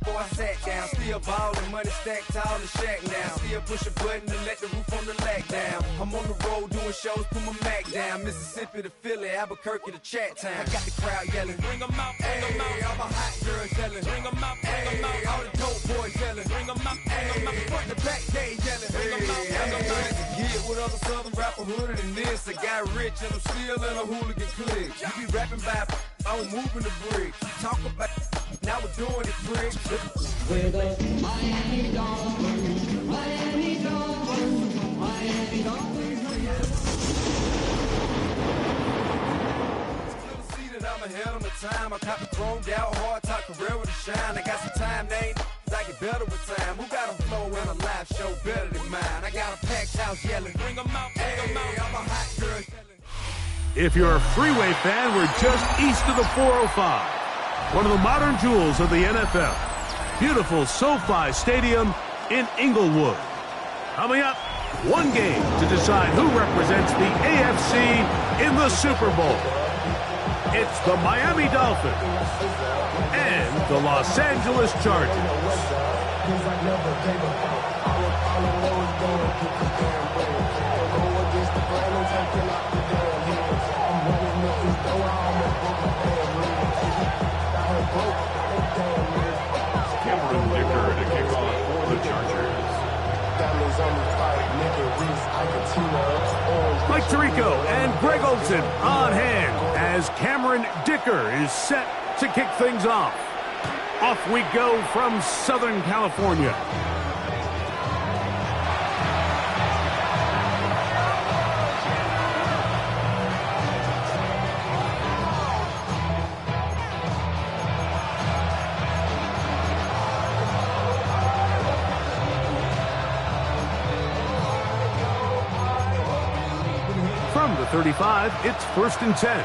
before I sat down. Still ballin', money stacked tall in the shack now. Still push a button to let the roof on the lack down. I'm on the road doing shows, put my Mac down. Mississippi to Philly, Albuquerque to Chat Town. I got the crowd yelling, bring 'em out, bring 'em out. All my hot girls yelling, bring 'em out, bring 'em out. All the dope boys yelling, bring 'em out, bring 'em out. Front to back, they yelling, bring 'em out, bring 'em out. Get with other southern rapper hooded than this. I got rich and I'm still in a hooligan clique. You be rapping by, I'm moving the brick. Talk about, now we're doing it, prick. We're the Miami Dolphins, Miami Dolphins, Miami Dolphins. Still see that I'm ahead of my time. I cop a chromed out, hard top career with a shine. I got some time, they ain't I get better with time. Who got a flow and a live show better than mine? I got a packed house yelling, bring 'em out, bring 'em out. I'm a hot girl yelling. If you're a freeway fan, we're just east of the 405. One of the modern jewels of the NFL. Beautiful SoFi Stadium in Inglewood. Coming up, one game to decide who represents the AFC in the Super Bowl. It's the Miami Dolphins and the Los Angeles Chargers. Cameron Dicker to kick off for the Chargers. Mike Tirico and Greg Olsen on hand as Cameron Dicker is set to kick things off. Off we go from Southern California. From the 35, it's 1st and 10.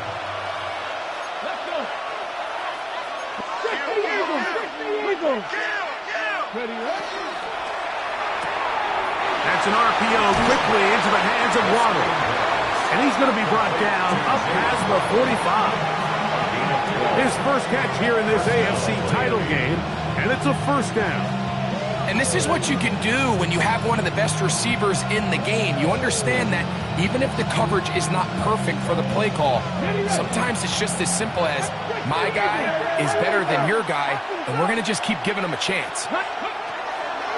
That's an RPO quickly into the hands of Waddle. And he's going to be brought down up past the 45. His first catch here in this AFC title game, and it's a first down. And this is what you can do when you have one of the best receivers in the game. You understand that even if the coverage is not perfect for the play call, sometimes it's just as simple as my guy is better than your guy, and we're going to just keep giving him a chance.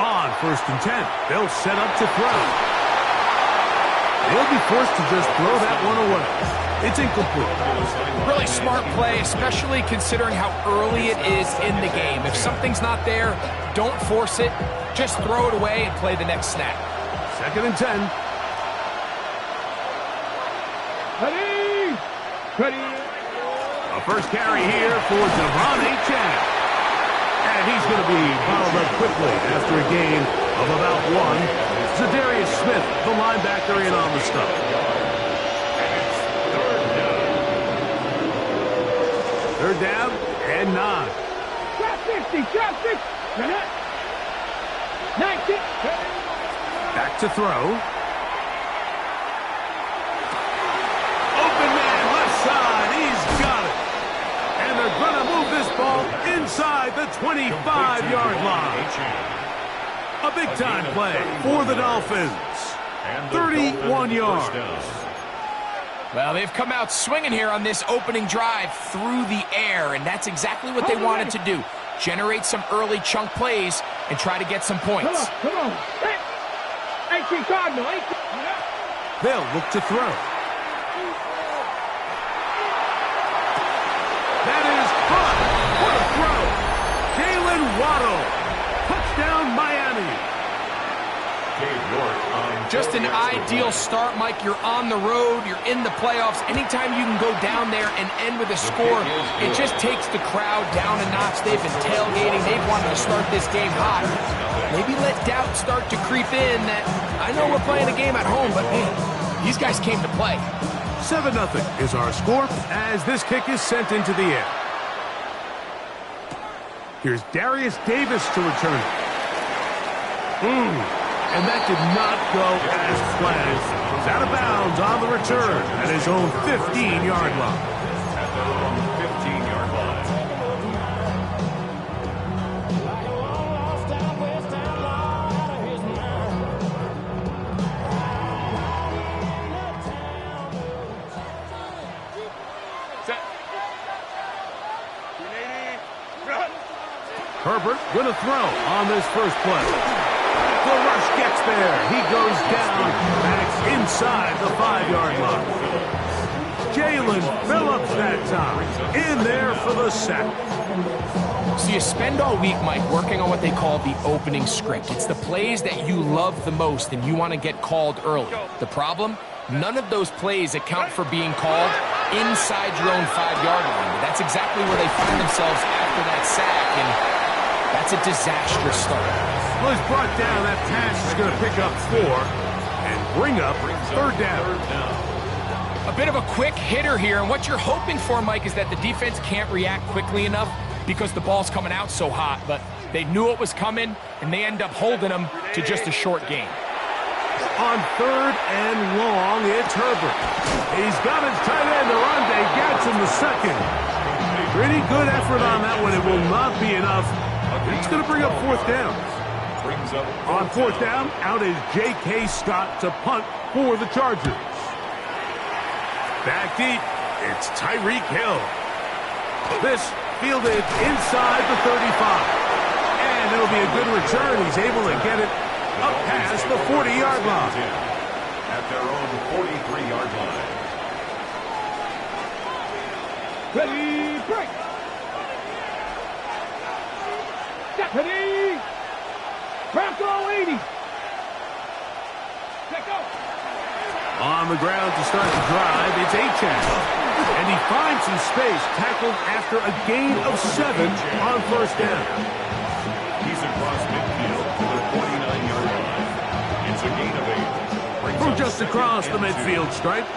On 1st and 10, they'll set up to throw. They'll be forced to just throw that one away. It's incomplete. Really smart play, especially considering how early it is in the game. If something's not there, don't force it. Just throw it away and play the next snap. 2nd and 10. Ready. A first carry here for Devon Achane. And he's going to be fouled up quickly after a gain of about 1. Zadarius Smith, the linebacker, in on the stop. Third down and 9. Drop 60. 19. Back to throw. Open man, left side. He's got it. And they're going to move this ball inside the 25-yard line. A big-time play for the Dolphins. 31 yards. Well, they've come out swinging here on this opening drive through the air, and that's exactly what they wanted to do. Generate some early chunk plays and try to get some points. Come on. 18 Cardinal. They'll look to throw. That is caught. What a throw. Jalen Waddle. Touchdown, Miami. Just an ideal start, Mike. You're on the road. You're in the playoffs. Anytime you can go down there and end with a score, it just takes the crowd down a notch. They've been tailgating. They've wanted to start this game hot. Maybe let doubt start to creep in that I know we're playing a game at home, but hey, these guys came to play. 7-0 is our score as this kick is sent into the air. Here's Darius Davis to return it. And that did not go as planned. It's out of bounds on the return at his own 15-yard line. Herbert going to throw on this first play. The rush gets there. He goes down back inside the 5-yard line. Jalen Phillips that time in there for the sack. So you spend all week, Mike, working on what they call the opening script. It's the plays that you love the most and you want to get called early. The problem? None of those plays account for being called inside your own 5-yard line. But that's exactly where they find themselves after that sack, and that's a disastrous start. Well, he's brought down. That pass is going to pick up 4 and bring up third down. A bit of a quick hitter here, and what you're hoping for, Mike, is that the defense can't react quickly enough because the ball's coming out so hot, but they knew it was coming, and they end up holding them to just a short gain. On 3rd and long, it's Herbert. He's got his tight end, Arande Gadsden the second. Pretty good effort on that one. It will not be enough. It's going to bring up 4th down. On 4th down, out is J.K. Scott to punt for the Chargers. Back deep, it's Tyreek Hill. This fielded inside the 35. And it'll be a good return. He's able to get it up past the 40-yard line. At their own 43-yard line. Ready, break. Deputy. Bronco 80. Let go. On the ground to start the drive, it's Achane. And he finds some space, tackled after a gain of 7 on 1st down. He's across midfield to the 49-yard line. It's a gain of 8. From just across the midfield stripe,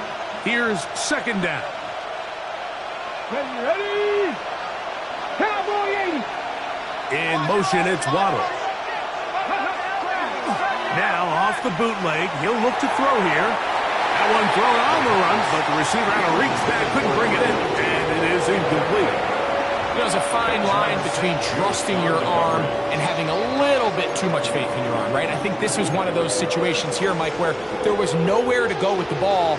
here's 2nd down. Ready. Cowboy 80. In motion, it's Waddle. Now off the bootleg, he'll look to throw here. That one thrown on the run, but the receiver had to reach back, couldn't bring it in, and it is incomplete. There's a fine line between trusting your arm and having a little bit too much faith in your arm, right? I think this was one of those situations here, Mike, where there was nowhere to go with the ball.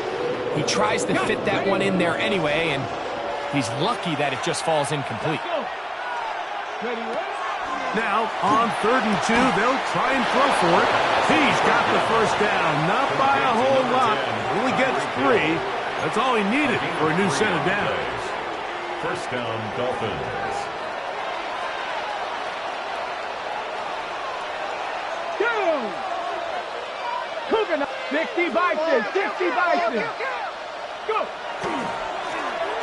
He tries to fit that one in there anyway, and he's lucky that it just falls incomplete. Now, on 3rd and 2, they'll try and throw for it. He's got the first down, not by a whole lot. Only gets 3. That's all he needed for a new set of downs. First down, Dolphins. Go. Cooking up. 60 Bison. 60 Bison. Go.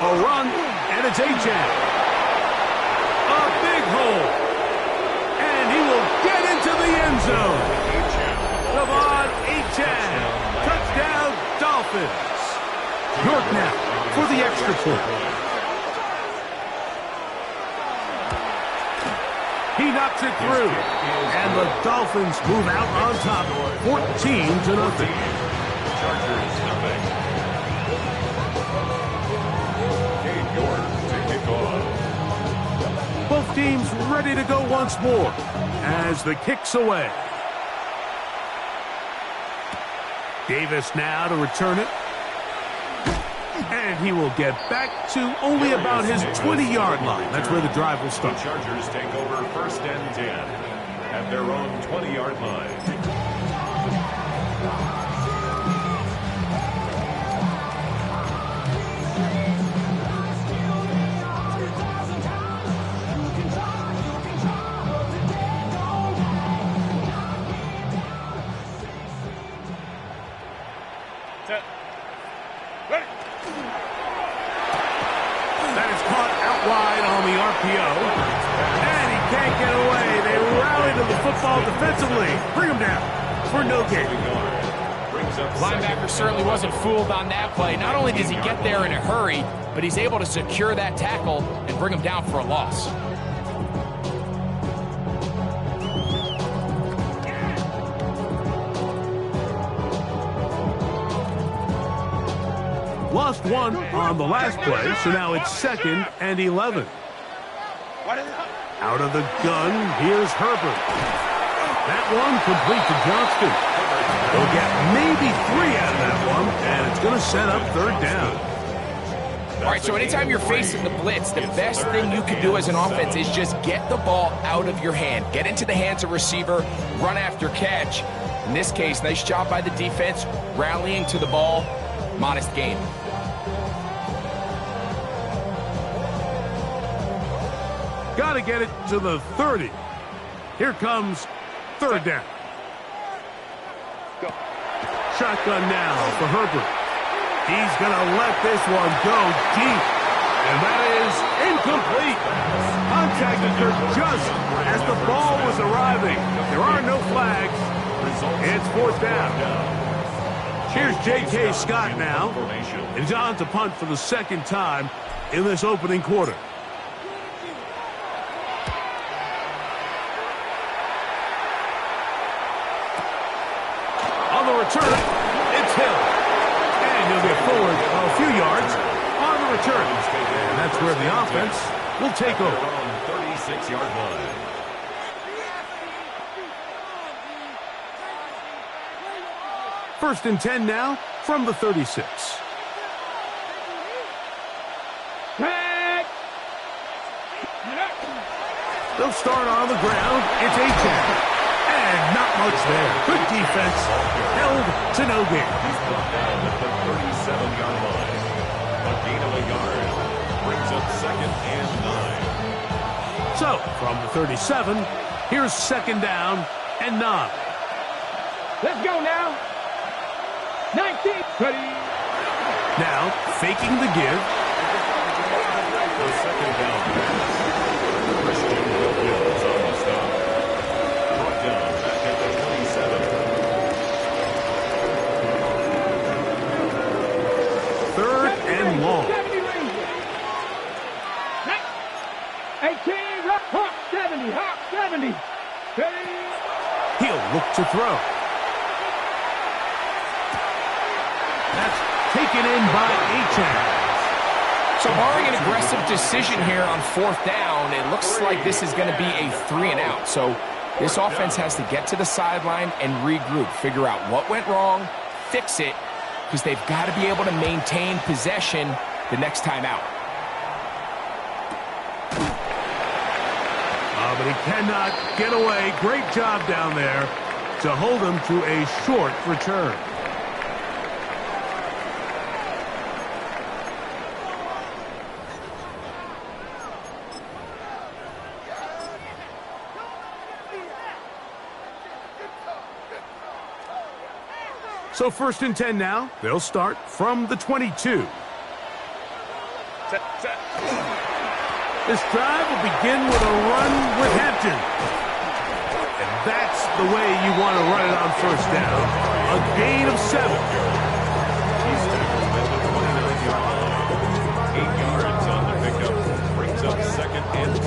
A run, and it's Achane. A big hole. And he will get into the end zone. Devon Achane. Touchdown, Dolphins. York now for the extra point. He knocks it through. And the Dolphins move out on top, 14-0. Chargers nothing. Dave York to kick off. Both teams ready to go once more as the kick's away. Davis now to return it. And he will get back to only about his 20-yard line. That's where the drive will start. The Chargers take over 1st and 10 at their own 20-yard line. That is caught out wide on the RPO. And he can't get away. They rally to the football defensively. Bring him down for no gain. Linebacker certainly wasn't fooled on that play. Not only does he get there in a hurry, but he's able to secure that tackle and bring him down for a loss. Lost one on the last play, so now it's 2nd and 11. Out of the gun, here's Herbert. That one complete to Johnston. They'll get maybe 3 out of that one, and it's going to set up 3rd down. All right, so anytime you're facing the blitz, the best thing you can do as an offense is just get the ball out of your hand. Get into the hands of receiver, run after catch. In this case, nice job by the defense, rallying to the ball. Modest gain. Got to get it to the 30. Here comes third down. Shotgun now for Herbert. He's going to let this one go deep. And that is incomplete. Contact occurred just as the ball was arriving. There are no flags. It's fourth down. Here's J.K. Scott now. He's on to punt for the second time in this opening quarter. On the return, it's Hill. And he'll get forward a few yards on the return. And that's where the offense will take over. 36-yard line. First and 10 now from the 36. They'll start on the ground. It's A-10. And not much there. Good defense. Held to no gain. He's brought down at the 37-yard line. A gain of a yard. Brings up second and 9. So, from the 37, here's second down and 9. Let's go now. 19. Ready. Now, faking the give. The second down pass. Christian Wilkins on the stop. Brought down back at the 27. Third and long. 70 Rangers. 18. Hawk 70. Hawk 70. Ready. He'll look to throw. That's taken in by A-10. So barring an aggressive decision here on fourth down, it looks like this is going to be a 3 and out. So this offense has to get to the sideline and regroup, figure out what went wrong, fix it, because they've got to be able to maintain possession the next time out. But he cannot get away. Great job down there to hold him to a short return. So first and 10 now. They'll start from the 22. This drive will begin with a run with Hampton. And that's the way you want to run it on first down. A gain of 7. He's tackled at the 29-yard line. 8 yards on the pickup. Brings up second and 2.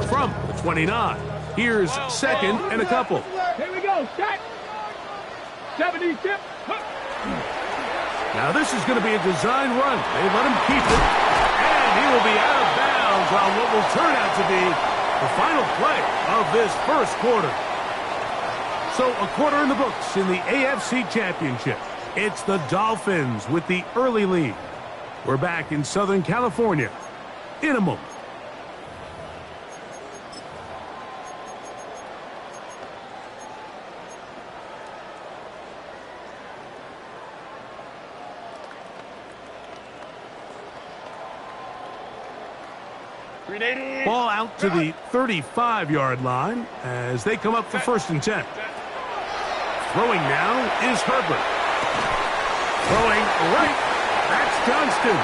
From the 29. Here's second and a couple. Here we go. Set. 70 tip. Now this is going to be a design run. They let him keep it. And he will be out of bounds on what will turn out to be the final play of this first quarter. So a quarter in the books in the AFC Championship. It's the Dolphins with the early lead. We're back in Southern California in a moment. Ball out to the 35-yard line as they come up for first and 10. Throwing now is Herbert. Throwing right. That's Johnston.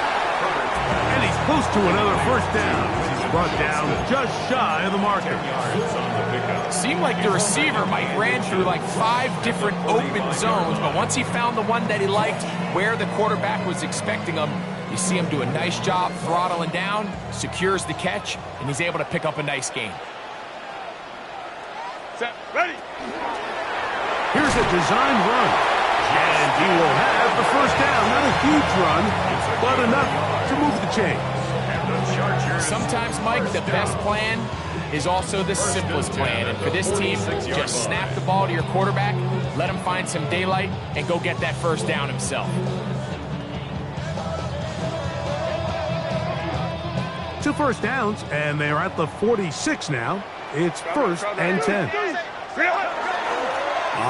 And he's close to another first down. He's brought down just shy of the marker. Seemed like the receiver might ran through like 5 different open zones, but once he found the one that he liked, where the quarterback was expecting him, you see him do a nice job throttling down, secures the catch, and he's able to pick up a nice gain. Set. Ready. Here's a design run. And he will have the first down. Not a huge run, but enough to move the chains. And the Chargers Sometimes, Mike, the best plan is also the simplest plan. And for this team, just snap the ball to your quarterback, let him find some daylight, and go get that first down himself. 2 first downs, and they're at the 46 now. It's 1st and 10. On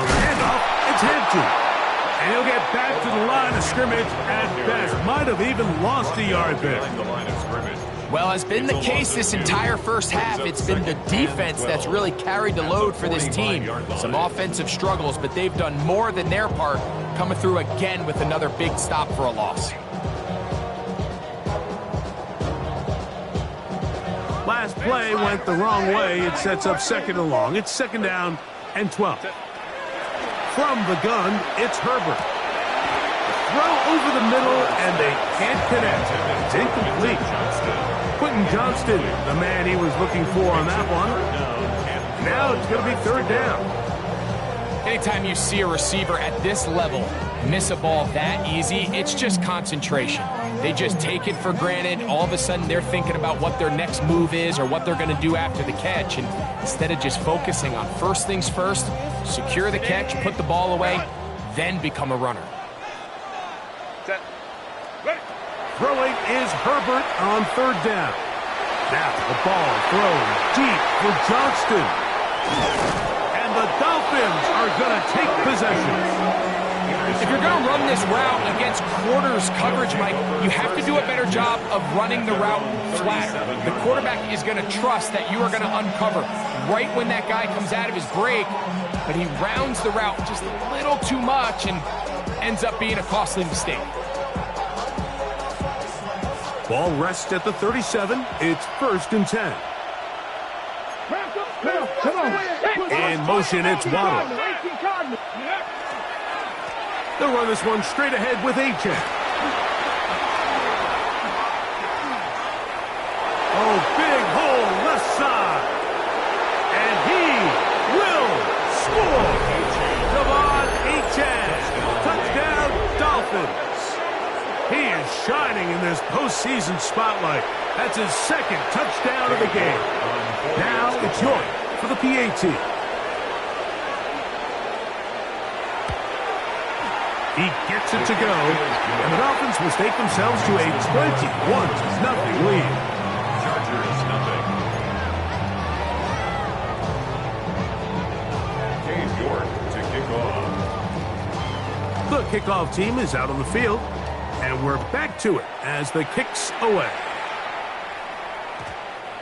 the handoff, it's Hampton. And he'll get back to the line of scrimmage at best. Might have even lost a yard there. Well, has been the case this entire first half. It's been the defense that's really carried the load for this team. Some offensive struggles, but they've done more than their part, coming through again with another big stop for a loss. Last play went the wrong way. It sets up 2nd and long. It's 2nd down and 12. From the gun, it's Herbert. Throw over the middle, and they can't connect. It's incomplete. Quentin Johnston, the man he was looking for on that one. Now it's going to be 3rd down. Anytime you see a receiver at this level miss a ball that easy, it's just concentration. They just take it for granted. All of a sudden, they're thinking about what their next move is or what they're going to do after the catch. And instead of just focusing on first things first, secure the catch, put the ball away, then become a runner. Throwing is Herbert on 3rd down. Now the ball thrown deep for Johnston. And the Dolphins are going to take possession. If you're going to run this route against quarters coverage, Mike, you have to do a better job of running the route flatter. The quarterback is going to trust that you are going to uncover right when that guy comes out of his break, but he rounds the route just a little too much and ends up being a costly mistake. Ball rests at the 37. It's 1st and 10. Come on. In motion, it's Waddle. They'll run this one straight ahead with Achane. Oh, big hole left side. And he will score. Devon Achane. Touchdown, Dolphins. He is shining in this postseason spotlight. That's his 2nd touchdown of the game. Now it's York for the PAT. He gets it to go, and the Dolphins will take themselves to a 21-0 lead. Chargers, nothing. Dave York to kick off. The kickoff team is out on the field, and we're back to it as the kick's away.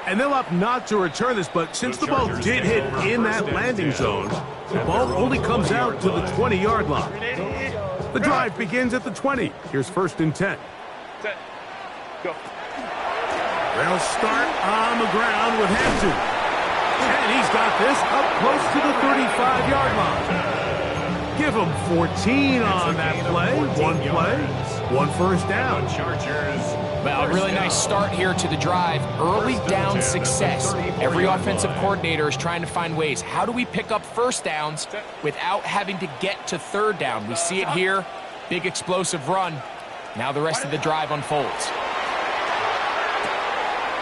And they'll opt not to return this, but since the ball did hit in that landing zone, the ball only comes out to the 20-yard line. The drive begins at the 20. Here's 1st and 10. Set. Go. They'll start on the ground with Hampton. And he's got this up close to the 35-yard line. Give him 14 on that play. 1 play, 1 first down. Chargers. Well, a really nice start here to the drive. Early down success. Every offensive coordinator is trying to find ways. How do we pick up first downs without having to get to 3rd down? We see it here. Big explosive run. Now the rest of the drive unfolds.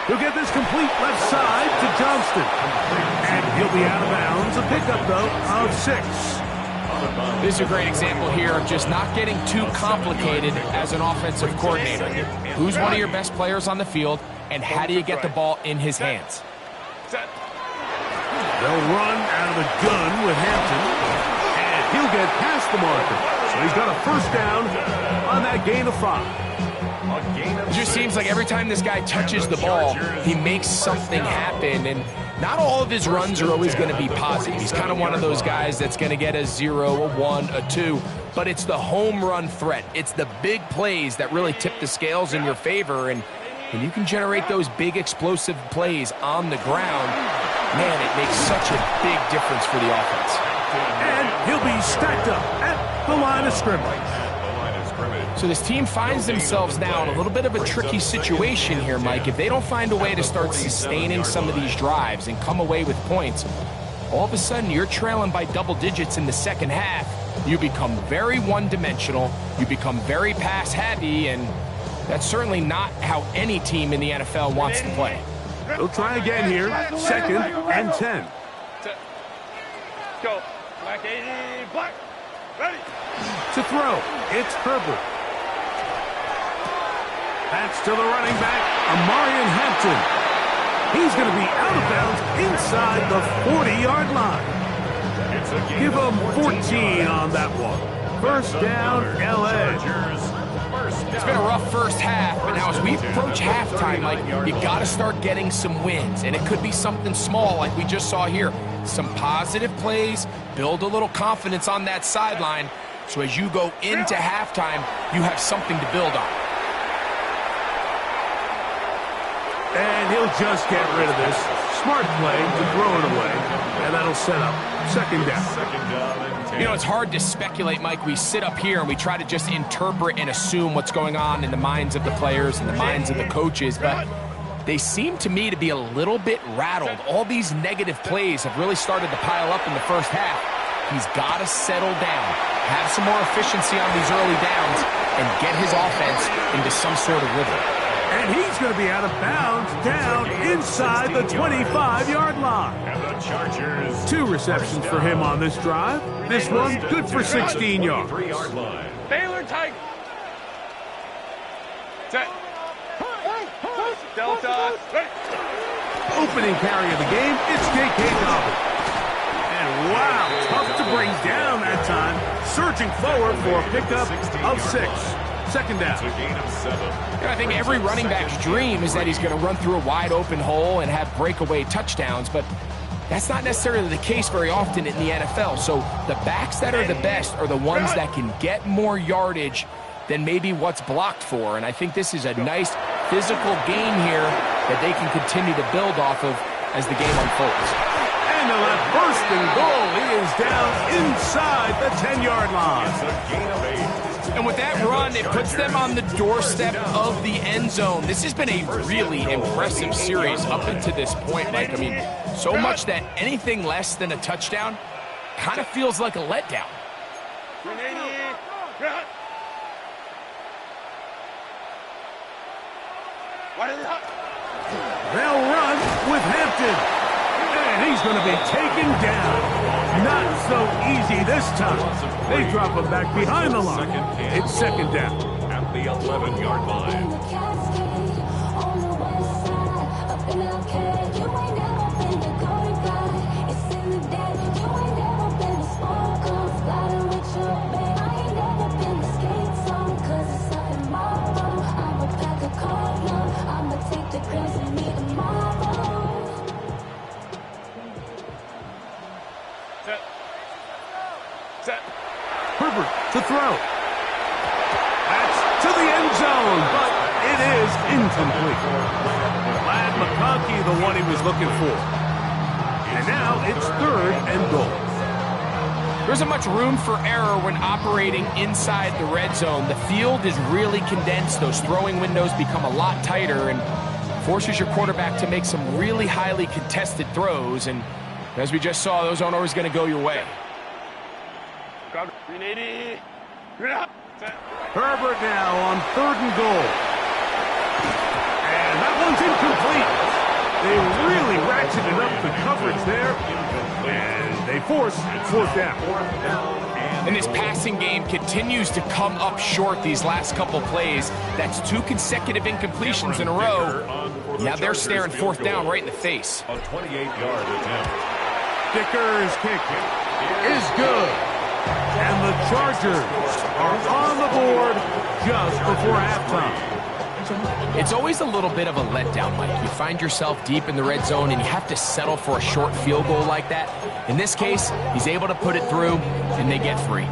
He'll get this complete left side to Johnston. And he'll be out of bounds. A pickup, though, of 6. This is a great example here of just not getting too complicated as an offensive coordinator. Who's one of your best players on the field, and how do you get the ball in his hands? They'll run out of the gun with Hampton, and he'll get past the marker. So he's got a first down on that gain of 5. It just seems like every time this guy touches the ball, he makes something happen, and not all of his runs are always going to be positive. He's kind of one of those guys that's going to get a 0, a 1, a 2, but it's the home run threat. It's the big plays that really tip the scales in your favor, and when you can generate those big explosive plays on the ground, man, it makes such a big difference for the offense. And he'll be stacked up at the line of scrimmage. So this team finds themselves now in a little bit of a tricky situation here, Mike. If they don't find a way to start sustaining some of these drives and come away with points, all of a sudden you're trailing by double digits in the second half. You become very one-dimensional. You become very pass-heavy, and That's certainly not how any team in the NFL wants to play. They'll try again here. 2nd and 10. Go. Black 80. Black. Ready. To throw, it's Herbert. That's to the running back, Amarian Hampton. He's going to be out of bounds inside the 40-yard line. Give him 14 on that one. First down, L.A. It's been a rough first half, but now as we approach halftime, like, you got to start getting some wins, and it could be something small like we just saw here. Some positive plays, build a little confidence on that sideline, so as you go into halftime, you have something to build on. And he'll just get rid of this. Smart play to throw it away, and that'll set up 2nd down. You know, it's hard to speculate, Mike. We sit up here and we try to just interpret and assume what's going on in the minds of the players and the minds of the coaches, but they seem to me to be a little bit rattled. All these negative plays have really started to pile up in the first half. He's got to settle down, have some more efficiency on these early downs, and get his offense into some sort of rhythm. And he's going to be out of bounds down inside the 25-yard line. And the Chargers. 2 receptions for him on this drive. This one good for 16 yards. 3-yard line. Baylor Tiger. Set. Delta. Ready. Opening carry of the game, it's J.K. Dobbins. And wow, tough to bring down that time. Surging forward for a pickup of 6. 2nd down. It's a gain of 7. You know, I think every running back's dream is that he's going to run through a wide open hole and have breakaway touchdowns, but that's not necessarily the case very often in the NFL. So the backs that are the best are the ones that can get more yardage than maybe what's blocked for. And I think this is a nice physical game here that they can continue to build off of as the game unfolds. And the left first and goal. He is down inside the 10-yard line. It's a gain of 8. And with that run, it puts them on the doorstep of the end zone. This has been a really impressive series up until this point, Mike. I mean, so much that anything less than a touchdown kind of feels like a letdown. They'll run with Hampton. And he's going to be taken down. Not so easy this time. They drop him back behind the line. It's 2nd down. At the 11-yard line. Herbert to throw. That's to the end zone, but it is incomplete. Glad McConkey the one he was looking for. And now it's 3rd and goal. There isn't much room for error when operating inside the red zone. The field is really condensed. Those throwing windows become a lot tighter and forces your quarterback to make some really highly contested throws. And as we just saw, those aren't always going to go your way. Herbert now on 3rd and goal. And that one's incomplete. They really ratcheted up the coverage there. And they force 4th down. And this passing game continues to come up short these last couple plays. That's 2 consecutive incompletions in a row. Now they're staring 4th down right in the face. A 28-yard attempt. Dicker's kick is good. And the Chargers are on the board just before halftime. It's always a little bit of a letdown, Mike. You find yourself deep in the red zone and you have to settle for a short field goal like that. In this case, he's able to put it through and they get free.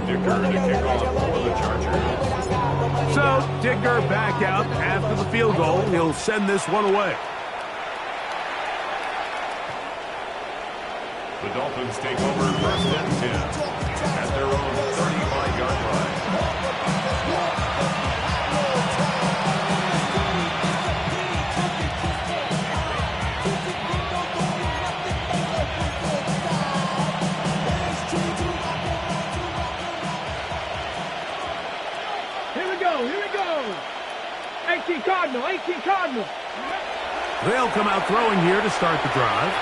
Dicker to kick off for the Chargers. So Dicker back out after the field goal. He'll send this one away. The Dolphins take over 1st and 10 at their own 35-yard line. Cardinal, 18 Cardinal. They'll come out throwing here to start the drive.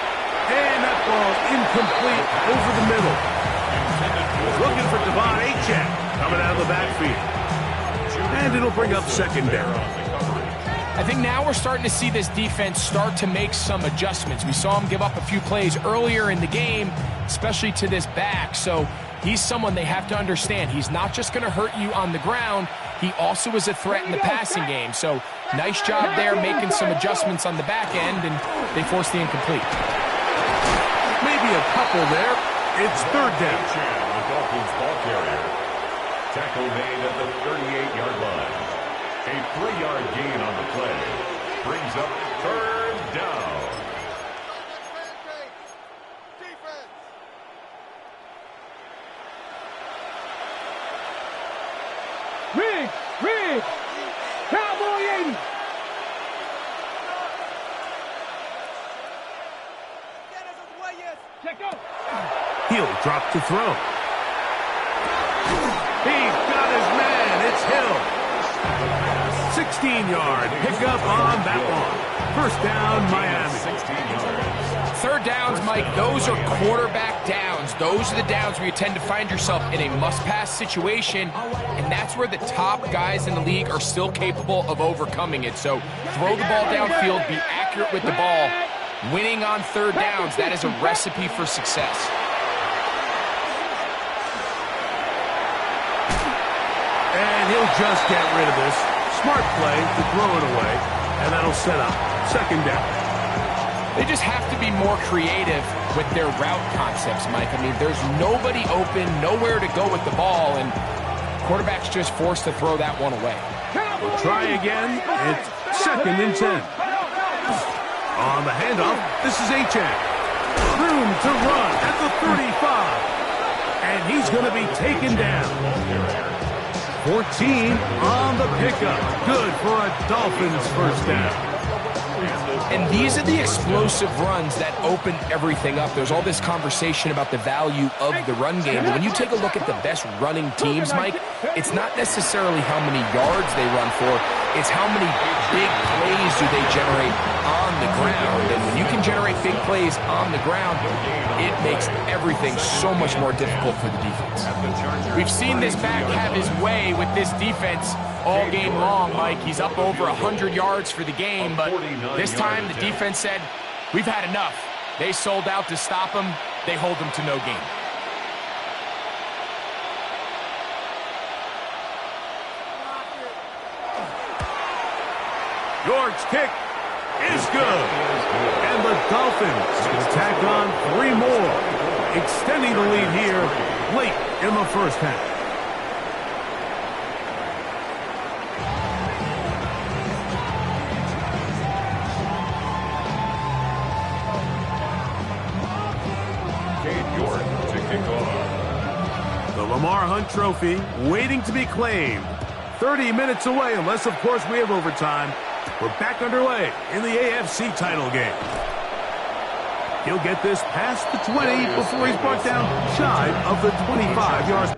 And that ball incomplete over the middle. Looking for Devon Achek coming out of the backfield. And it'll bring up second down. I think now we're starting to see this defense start to make some adjustments. We saw him give up a few plays earlier in the game, especially to this back. So he's someone they have to understand. He's not just going to hurt you on the ground. He also is a threat in the passing game. So nice job there making some adjustments on the back end, and they force the incomplete. Maybe a couple there. It's third down. The Dolphins ball carrier. Tackle made at the 38-yard line. A 3-yard gain on the play. Brings up third down. Riggs, Cowboy 80. Check out. He'll drop to throw. He's got his man. It's Hill. 16-yard pickup on that one. First down, Miami. 16 yards. Third downs, Mike, those are quarterback downs. Those are the downs where you tend to find yourself in a must-pass situation, and that's where the top guys in the league are still capable of overcoming it. So throw the ball downfield, be accurate with the ball. Winning on third downs, that is a recipe for success. And he'll just get rid of this. Smart play to throw it away, and that'll set up second down. They just have to be more creative with their route concepts, Mike. I mean, there's nobody open, nowhere to go with the ball, and quarterback's just forced to throw that one away. We'll try again. It's second and 10. On the handoff, this is Achek. Room to run at the 35. And he's going to be taken down. 14 on the pickup. Good for a Dolphins first down. And these are the explosive runs that open everything up. There's all this conversation about the value of the run game. But when you take a look at the best running teams, Mike, it's not necessarily how many yards they run for. It's how many big plays do they generate on the ground. And when you can generate big plays on the ground, it makes everything so much more difficult for the defense. We've seen this back have his way with this defense all game long, Mike. He's up over 100 yards for the game, but this time the defense said, we've had enough. They sold out to stop him. They hold him to no gain. York's kick is good. And the Dolphins will tack on 3 more, extending the lead here late in the first half. The Lamar Hunt Trophy waiting to be claimed. 30 minutes away, unless, of course, we have overtime. We're back underway in the AFC title game. He'll get this past the 20 before he's brought down shy of the 25 yards.